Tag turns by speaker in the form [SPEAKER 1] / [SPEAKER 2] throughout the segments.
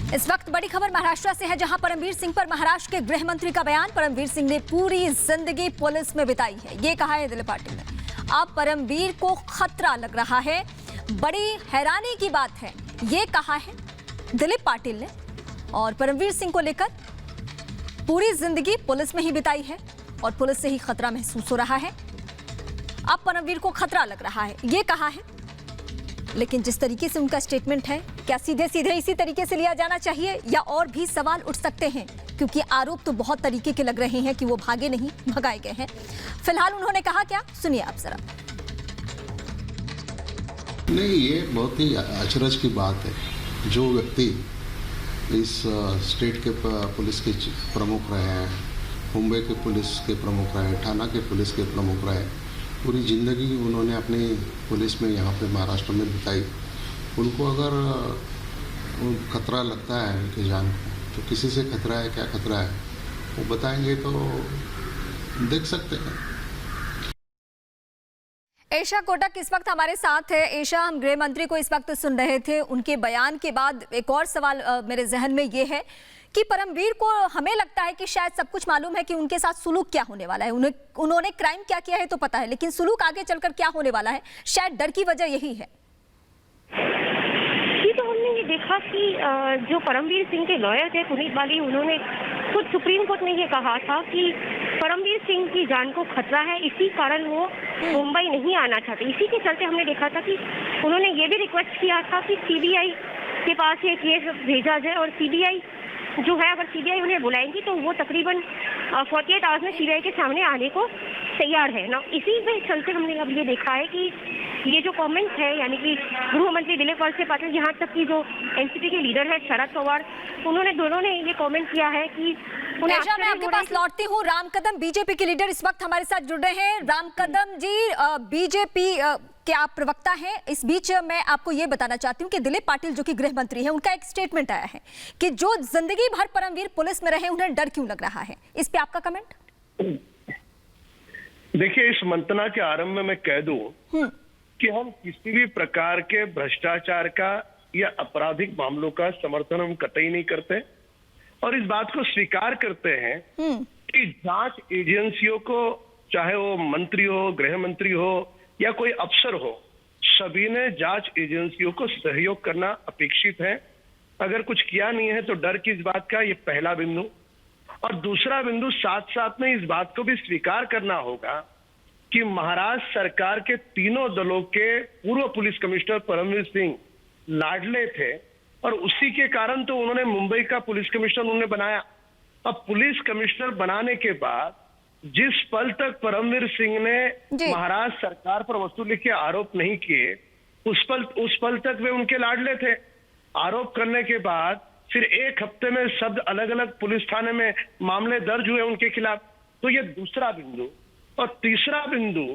[SPEAKER 1] इस वक्त बड़ी खबर महाराष्ट्र से है, जहां परमवीर सिंह पर महाराष्ट्र के गृह मंत्री का बयान। परमवीर सिंह ने पूरी जिंदगी पुलिस में बिताई है, ये कहा है दिलीप पाटिल ने। अब परमवीर को खतरा लग रहा है, बड़ी हैरानी की बात है, ये कहा है दिलीप पाटिल ने। और परमवीर सिंह को लेकर पूरी जिंदगी पुलिस में ही बिताई है और पुलिस से ही खतरा महसूस हो रहा है। अब परमवीर को खतरा लग रहा है, ये कहा है। लेकिन जिस तरीके से उनका स्टेटमेंट है, क्या सीधे सीधे इसी तरीके से लिया जाना चाहिए या और भी सवाल उठ सकते हैं? क्योंकि आरोप तो बहुत तरीके के लग रहे हैं कि वो भागे नहीं, भगाए गए हैं। फिलहाल उन्होंने कहा क्या, सुनिए आप जरा।
[SPEAKER 2] नहीं, ये बहुत ही अचरज की बात है। जो व्यक्ति इस स्टेट के पुलिस के प्रमुख रहे हैं, मुंबई के पुलिस के प्रमुख रहे, ठाणा के पुलिस के प्रमुख रहे, पूरी ज़िंदगी उन्होंने अपनी पुलिस में यहाँ पे महाराष्ट्र में बिताई, उनको अगर खतरा लगता है उनकी जान को, तो किसी से खतरा है, क्या खतरा है वो बताएंगे तो देख सकते हैं।
[SPEAKER 1] एशा कोटक इस वक्त हमारे साथ है। एशा, हम गृह मंत्री को इस वक्त सुन रहे थे, उनके बयान के बाद एक और सवाल मेरे जहन में ये है कि परमवीर को हमें लगता है कि शायद सब कुछ मालूम है कि उनके साथ सुलूक क्या होने वाला है, उन्होंने क्राइम क्या किया है तो पता है, लेकिन सुलूक आगे चलकर क्या होने वाला है, शायद डर की वजह यही है।
[SPEAKER 3] तो हमने ये देखा कि जो परमवीर सिंह के लॉयर थे पुनीत बाली, उन्होंने खुद सुप्रीम कोर्ट में ये कहा था कि परमवीर सिंह की जान को खतरा है, इसी कारण वो मुंबई नहीं आना चाहते। इसी के चलते हमने देखा था कि उन्होंने ये भी रिक्वेस्ट किया था कि सीबीआई के पास ये केस भेजा जाए, और सीबीआई जो है, अगर सीबीआई उन्हें बुलाएंगी तो वो तकरीबन 48 आवर्स में सीबीआई के सामने आने को तैयार है ना। इसी के चलते हमने अब ये देखा है कि ये जो कमेंट्स है, यानी कि गृह मंत्री दिलीप वळसे पाटिल, यहाँ तक कि जो एनसीपी के लीडर है शरद पवार, उन्होंने दोनों ने ये कमेंट किया है कि
[SPEAKER 1] एशा, मैं आपके पास लौटती हूँ। राम कदम बीजेपी के लीडर इस वक्त हमारे साथ जुड़ रहे हैं। राम कदम जी, बीजेपी के आप प्रवक्ता हैं। इस बीच मैं आपको ये बताना चाहती हूँ कि दिलीप पाटिल जो कि गृह मंत्री हैं, उनका एक स्टेटमेंट आया है कि जो जिंदगी भर परमवीर पुलिस में रहे, उन्हें डर क्यों लग रहा है। इस पे आपका कमेंट?
[SPEAKER 4] देखिए, इस मंतना के आरंभ में मैं कह दूं कि हम किसी भी प्रकार के भ्रष्टाचार का या आपराधिक मामलों का समर्थन हम कतई नहीं करते, और इस बात को स्वीकार करते हैं कि जांच एजेंसियों को, चाहे वो मंत्री हो, गृह मंत्री हो या कोई अफसर हो, सभी ने जांच एजेंसियों को सहयोग करना अपेक्षित है। अगर कुछ किया नहीं है तो डर किस बात का, ये पहला बिंदु। और दूसरा बिंदु, साथ साथ में इस बात को भी स्वीकार करना होगा कि महाराष्ट्र सरकार के तीनों दलों के पूर्व पुलिस कमिश्नर परमवीर सिंह लाडले थे, और उसी के कारण तो उन्होंने मुंबई का पुलिस कमिश्नर उन्होंने बनाया। अब पुलिस कमिश्नर बनाने के बाद जिस पल तक परमवीर सिंह ने महाराष्ट्र सरकार पर वसूली के आरोप नहीं किए, उस पल तक वे उनके लाडले थे। आरोप करने के बाद फिर एक हफ्ते में शब्द अलग अलग पुलिस थाने में मामले दर्ज हुए उनके खिलाफ। तो ये दूसरा बिंदु। और तीसरा बिंदु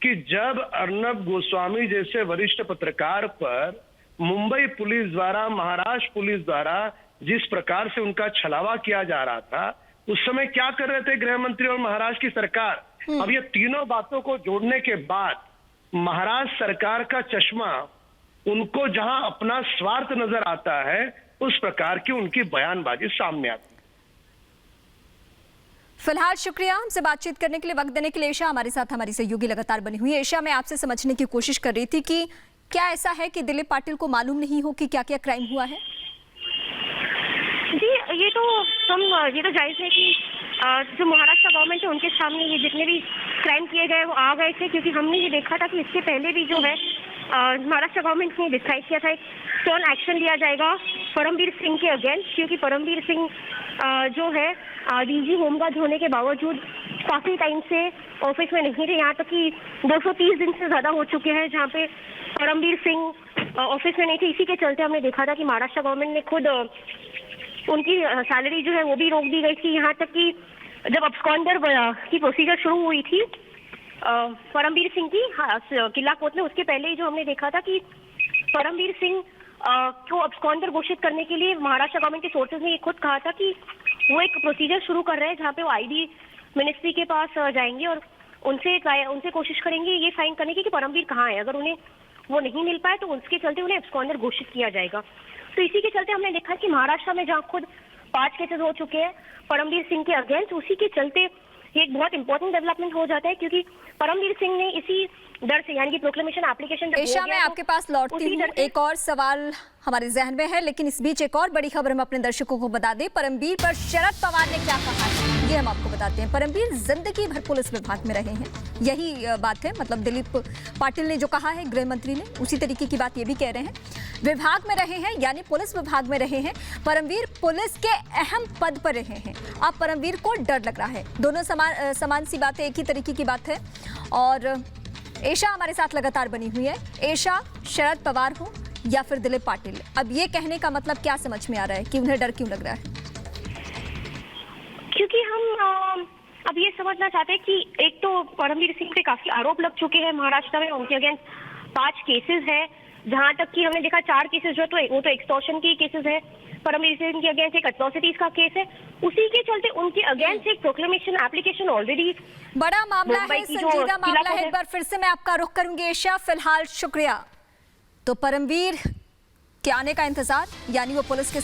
[SPEAKER 4] कि जब अर्नब गोस्वामी जैसे वरिष्ठ पत्रकार पर मुंबई पुलिस द्वारा, महाराष्ट्र पुलिस द्वारा जिस प्रकार से उनका छलावा किया जा रहा था, उस समय क्या कर रहे थे गृह मंत्री और महाराष्ट्र की सरकार? अब ये तीनों बातों को जोड़ने के बाद महाराष्ट्र सरकार का चश्मा उनको जहां अपना स्वार्थ नजर आता है, उस प्रकार की उनकी बयानबाजी सामने आती है।
[SPEAKER 1] फिलहाल शुक्रिया हमसे बातचीत करने के लिए, वक्त देने के लिए। एशा हमारे साथ, हमारी सहयोगी लगातार बनी हुई है। एशा, मैं आपसे समझने की कोशिश कर रही थी कि क्या ऐसा है कि दिलीप पाटिल को मालूम नहीं हो कि क्या क्या क्राइम हुआ है?
[SPEAKER 3] जी, ये तो जायज है कि जो महाराष्ट्र गवर्नमेंट है, उनके सामने ये जितने भी क्राइम किए गए वो आ गए थे, क्योंकि हमने ये देखा था कि इससे पहले भी जो है महाराष्ट्र गवर्नमेंट ने डिसाइड किया था एक स्टर्न एक्शन लिया जाएगा परमवीर सिंह के अगेंस्ट, क्योंकि परमवीर सिंह जो है डीजी होमगार्ड होने के बावजूद काफी टाइम से ऑफिस में नहीं थे। यहाँ तक कि 230 दिन से ज्यादा हो चुके हैं जहाँ पे परमवीर सिंह ऑफिस में नहीं थे। इसी के चलते हमने देखा था कि महाराष्ट्र गवर्नमेंट ने खुद उनकी सैलरी जो है वो भी रोक दी गई थी। यहाँ तक कि जब अब्सकॉन्डर की प्रोसीजर शुरू हुई थी परमवीर सिंह की किला कोर्ट में, उसके पहले ही जो हमने देखा था कि परमवीर सिंह को अब्सकॉन्डर घोषित करने के लिए महाराष्ट्र गवर्नमेंट के सोर्सेज ने ये खुद कहा था कि वो एक प्रोसीजर शुरू कर रहे हैं जहाँ पे वो आईडी मिनिस्ट्री के पास जाएंगे और उनसे कोशिश करेंगे ये फाइंड करने की कि परमवीर कहाँ है। अगर उन्हें वो नहीं मिल पाए तो उसके चलते उन्हें एब्सकॉन्डर घोषित किया जाएगा। तो इसी के चलते हमने देखा कि महाराष्ट्र में जहाँ खुद 5 केसेस हो चुके हैं परमवीर सिंह के अगेंस्ट, उसी के चलते ये एक बहुत इंपॉर्टेंट डेवलपमेंट हो जाता है, क्योंकि परमवीर सिंह ने इसी डर से, यानी कि प्रोक्लेमेशन एप्लीकेशन
[SPEAKER 1] ईशा, मैं आपके पास लौटती हूँ। एक और सवाल हमारे जहन में है, लेकिन इस बीच एक और बड़ी खबर हम अपने दर्शकों को बता दें। परमवीर पर शरद पवार ने क्या कहा है ये हम आपको बताते हैं। परमवीर जिंदगी भर पुलिस विभाग में रहे हैं, यही बात है, मतलब दिलीप पाटिल ने जो कहा है गृह मंत्री ने, उसी तरीके की बात ये भी कह रहे हैं। विभाग में रहे हैं यानी पुलिस विभाग में रहे हैं। परमवीर पुलिस के अहम पद पर रहे हैं। अब परमवीर को डर लग रहा है। दोनों समान सी बात है, एक ही तरीके की बात है। और एशा हमारे साथ लगातार बनी हुई है। एशा, शरद पवार हो या फिर दिलीप पाटिल, अब ये कहने का मतलब क्या समझ में आ रहा है कि उन्हें डर क्यों लग रहा है?
[SPEAKER 3] क्योंकि हम अब ये समझना चाहते हैं कि एक तो परमवीर सिंह पे काफी आरोप लग चुके हैं महाराष्ट्र में, उनके अगेंस्ट 5 केसेस है, जहां तक कि हमने देखा 4 केसेस जो वो तो एक्सटॉर्शन के केसेस है। परमवीर सिंह के अगेंस्ट एक एट्रोसिटीज का केस है, उसी के चलते उनके अगेंस्ट एक प्रोक्लेमेशन एप्लीकेशन ऑलरेडी
[SPEAKER 1] बड़ा मामला है, संजीदा मामला है। एक बार फिर से मैं आपका रुख करूंगी एशा, फिलहाल शुक्रिया। तो परमवीर के आने का इंतजार, यानी वो पुलिस के